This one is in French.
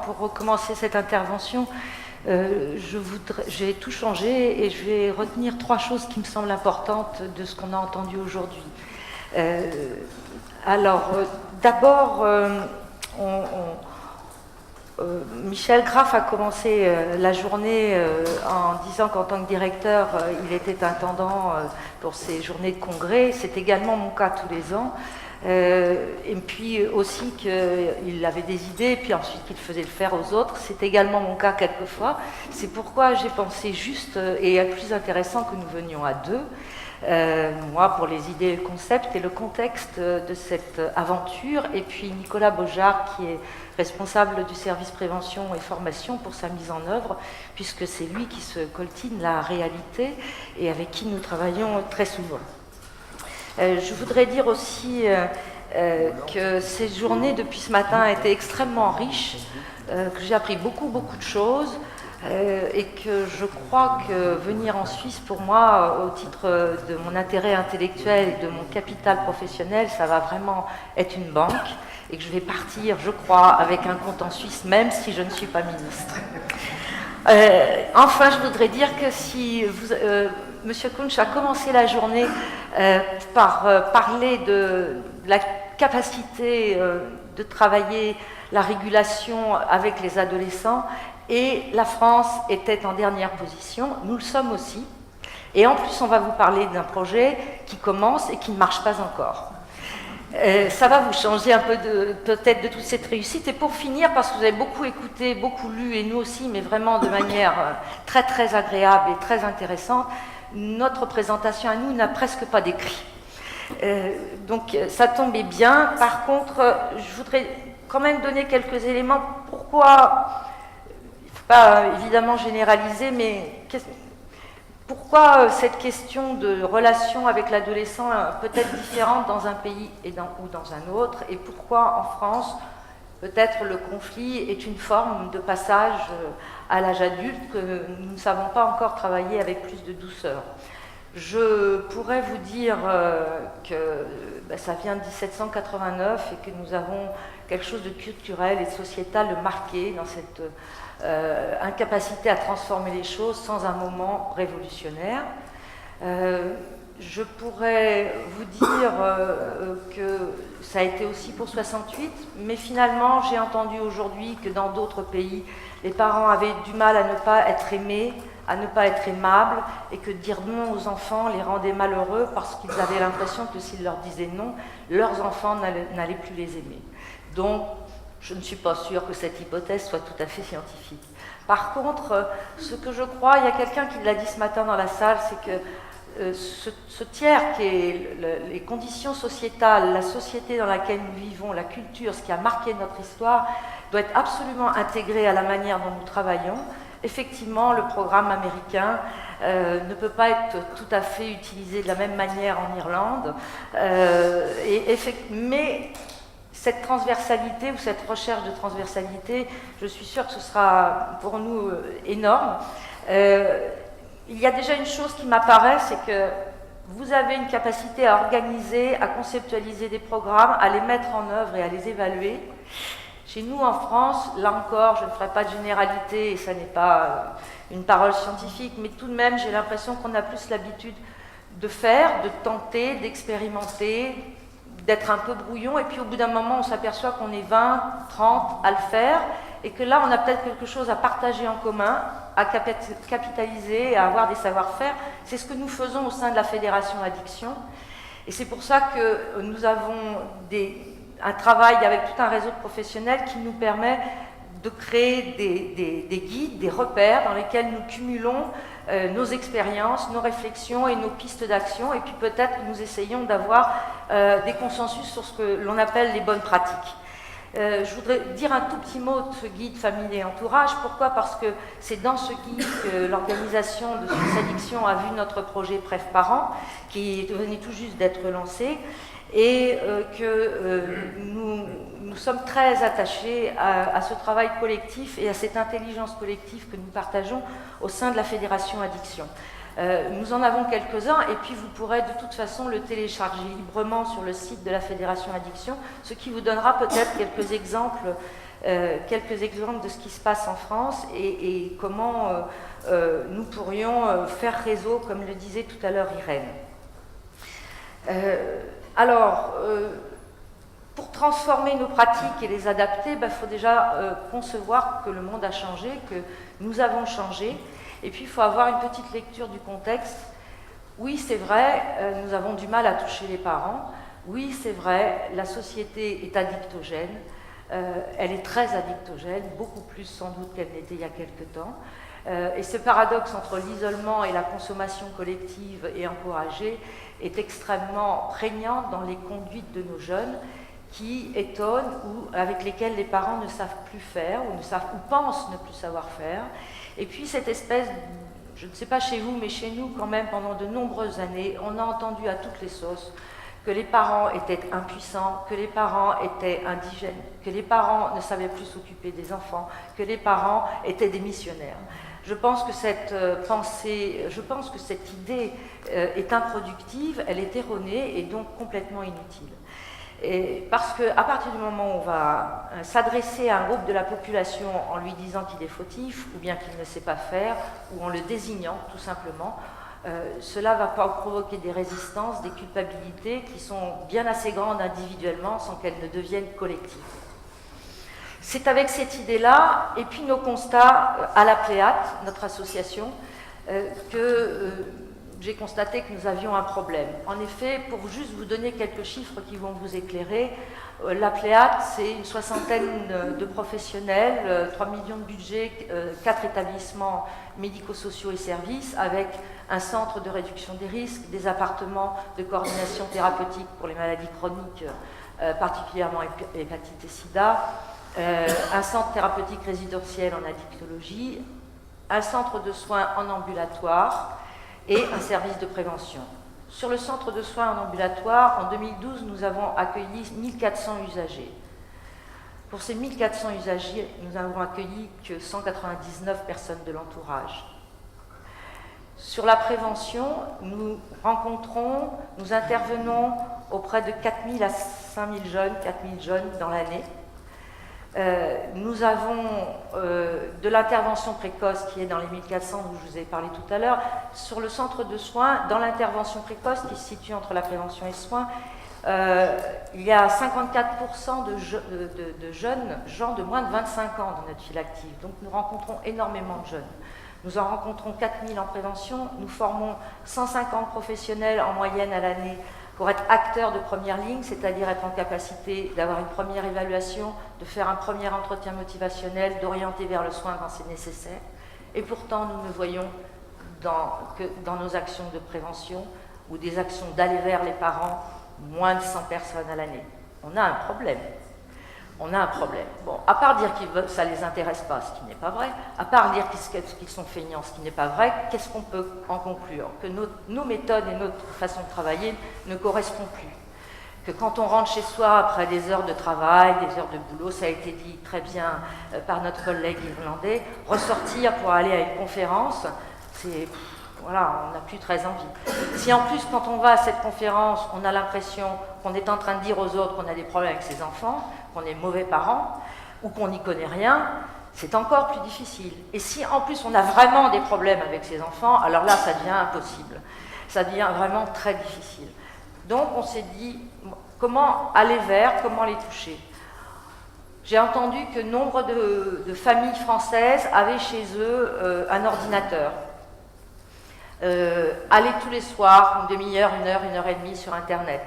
Pour recommencer cette intervention, j'ai tout changé et je vais retenir trois choses qui me semblent importantes de ce qu'on a entendu aujourd'hui. D'abord, Michel Graff a commencé la journée en disant qu'en tant que directeur, il était intendant pour ces journées de congrès. C'est également mon cas tous les ans. Et puis aussi qu'il avait des idées, puis ensuite qu'il faisait le faire aux autres. C'est également mon cas quelquefois. C'est pourquoi j'ai pensé juste et plus intéressant que nous venions à deux. Moi pour les idées et le concept et le contexte de cette aventure, et puis Nicolas Beaujard qui est responsable du service prévention et formation pour sa mise en œuvre, puisque c'est lui qui se coltine la réalité et avec qui nous travaillons très souvent. Je voudrais dire aussi que ces journées depuis ce matin étaient extrêmement riches, que j'ai appris beaucoup de choses, et que je crois que venir en Suisse pour moi, au titre de mon intérêt intellectuel et de mon capital professionnel, ça va vraiment être une banque, et que je vais partir, je crois, avec un compte en Suisse, même si je ne suis pas ministre. Enfin, je voudrais dire que si M. Kunsch a commencé la journée par parler de la capacité de travailler la régulation avec les adolescents, et la France était en dernière position, nous le sommes aussi, et en plus on va vous parler d'un projet qui commence et qui ne marche pas encore. Ça va vous changer un peu peut-être de toute cette réussite. Et pour finir, parce que vous avez beaucoup écouté, beaucoup lu, et nous aussi, mais vraiment de manière très agréable et très intéressante, notre présentation à nous n'a presque pas d'écrit. Donc ça tombait bien. Par contre, je voudrais quand même donner quelques éléments. Pourquoi, il ne faut pas évidemment généraliser, mais pourquoi cette question de relation avec l'adolescent peut être différente dans un pays ou dans un autre, et pourquoi en France, peut-être le conflit est une forme de passage à l'âge adulte que nous ne savons pas encore travailler avec plus de douceur. Je pourrais vous dire que ça vient de 1789 et que nous avons quelque chose de culturel et de sociétal marqué dans cette incapacité à transformer les choses sans un moment révolutionnaire. Je pourrais vous dire que ça a été aussi pour 68, mais finalement j'ai entendu aujourd'hui que dans d'autres pays, les parents avaient du mal à ne pas être aimés, à ne pas être aimables, et que dire non aux enfants les rendait malheureux parce qu'ils avaient l'impression que s'ils leur disaient non, leurs enfants n'allaient plus les aimer. Donc, je ne suis pas sûre que cette hypothèse soit tout à fait scientifique. Par contre, ce que je crois, il y a quelqu'un qui l'a dit ce matin dans la salle, c'est que ce tiers qui est les conditions sociétales, la société dans laquelle nous vivons, la culture, ce qui a marqué notre histoire, doit être absolument intégré à la manière dont nous travaillons. Effectivement, le programme américain ne peut pas être tout à fait utilisé de la même manière en Irlande, mais cette transversalité ou cette recherche de transversalité, je suis sûre que ce sera pour nous énorme. Il y a déjà une chose qui m'apparaît, c'est que vous avez une capacité à organiser, à conceptualiser des programmes, à les mettre en œuvre et à les évaluer. Chez nous, en France, là encore, je ne ferai pas de généralité et ça n'est pas une parole scientifique, mais tout de même, j'ai l'impression qu'on a plus l'habitude de faire, de tenter, d'expérimenter, d'être un peu brouillon, et puis au bout d'un moment, on s'aperçoit qu'on est 20, 30 à le faire, et que là, on a peut-être quelque chose à partager en commun, à capitaliser, à avoir des savoir-faire. C'est ce que nous faisons au sein de la Fédération Addiction, et c'est pour ça que nous avons un travail avec tout un réseau de professionnels qui nous permet de créer des guides, des repères dans lesquels nous cumulons nos expériences, nos réflexions et nos pistes d'action, et puis peut-être que nous essayons d'avoir des consensus sur ce que l'on appelle les bonnes pratiques. Je voudrais dire un tout petit mot de ce guide famille et entourage. Pourquoi ? Parce que c'est dans ce guide que l'organisation de Suisse Addiction a vu notre projet Préf Parents, qui venait tout juste d'être lancé, et que nous sommes très attachés à ce travail collectif et à cette intelligence collective que nous partageons au sein de la Fédération Addiction. Nous en avons quelques-uns, et puis vous pourrez de toute façon le télécharger librement sur le site de la Fédération Addiction, ce qui vous donnera peut-être quelques exemples de ce qui se passe en France et comment nous pourrions faire réseau, comme le disait tout à l'heure Irène. Pour transformer nos pratiques et les adapter, il faut déjà concevoir que le monde a changé, que nous avons changé, et puis il faut avoir une petite lecture du contexte. Oui, c'est vrai, nous avons du mal à toucher les parents. Oui, c'est vrai, la société est addictogène. Elle est très addictogène, beaucoup plus sans doute qu'elle n'était il y a quelque temps. Et ce paradoxe entre l'isolement et la consommation collective et encouragée est extrêmement prégnant dans les conduites de nos jeunes qui étonnent ou avec lesquels les parents ne savent plus faire ou pensent ne plus savoir faire. Et puis cette espèce, je ne sais pas chez vous, mais chez nous quand même, pendant de nombreuses années, on a entendu à toutes les sauces que les parents étaient impuissants, que les parents étaient indigènes, que les parents ne savaient plus s'occuper des enfants, que les parents étaient des missionnaires. Je pense que cette idée est improductive, elle est erronée et donc complètement inutile. Et parce qu'à partir du moment où on va s'adresser à un groupe de la population en lui disant qu'il est fautif, ou bien qu'il ne sait pas faire, ou en le désignant tout simplement, cela va provoquer des résistances, des culpabilités qui sont bien assez grandes individuellement sans qu'elles ne deviennent collectives. C'est avec cette idée-là, et puis nos constats à la Pléiade, notre association, que j'ai constaté que nous avions un problème. En effet, pour juste vous donner quelques chiffres qui vont vous éclairer, la Pléiade, c'est une soixantaine de professionnels, 3 millions de budget, 4 établissements médico-sociaux et services, avec un centre de réduction des risques, des appartements de coordination thérapeutique pour les maladies chroniques, particulièrement hépatite et sida, un centre thérapeutique résidentiel en addictologie, un centre de soins en ambulatoire et un service de prévention. Sur le centre de soins en ambulatoire, en 2012, nous avons accueilli 1400 usagers. Pour ces 1400 usagers, nous n'avons accueilli que 199 personnes de l'entourage. Sur la prévention, nous intervenons auprès de 4000 à 5000 jeunes, 4000 jeunes dans l'année. Nous avons de l'intervention précoce qui est dans les 1400 dont je vous ai parlé tout à l'heure. Sur le centre de soins, dans l'intervention précoce qui se situe entre la prévention et les soins, il y a 54% de jeunes gens de moins de 25 ans dans notre file active. Donc nous rencontrons énormément de jeunes. Nous en rencontrons 4000 en prévention. Nous formons 150 professionnels en moyenne à l'année pour être acteurs de première ligne, c'est-à-dire être en capacité d'avoir une première évaluation, de faire un premier entretien motivationnel, d'orienter vers le soin quand c'est nécessaire. Et pourtant, nous ne voyons que dans nos actions de prévention ou des actions d'aller vers les parents, moins de 100 personnes à l'année. On a un problème. On a un problème. Bon, à part dire que ça ne les intéresse pas, ce qui n'est pas vrai, à part dire qu'ils sont feignants, ce qui n'est pas vrai, qu'est-ce qu'on peut en conclure? Que nos méthodes et notre façon de travailler ne correspondent plus. Que quand on rentre chez soi après des heures de travail, des heures de boulot, ça a été dit très bien par notre collègue irlandais, ressortir pour aller à une conférence, c'est... Voilà, on n'a plus très envie. Si en plus, quand on va à cette conférence, on a l'impression qu'on est en train de dire aux autres qu'on a des problèmes avec ses enfants, qu'on est mauvais parents, ou qu'on n'y connaît rien, c'est encore plus difficile. Et si en plus on a vraiment des problèmes avec ses enfants, alors là, ça devient impossible. Ça devient vraiment très difficile. Donc on s'est dit, comment aller vers, comment les toucher? J'ai entendu que nombre de familles françaises avaient chez eux un ordinateur. Aller tous les soirs, une demi-heure, une heure et demie sur Internet.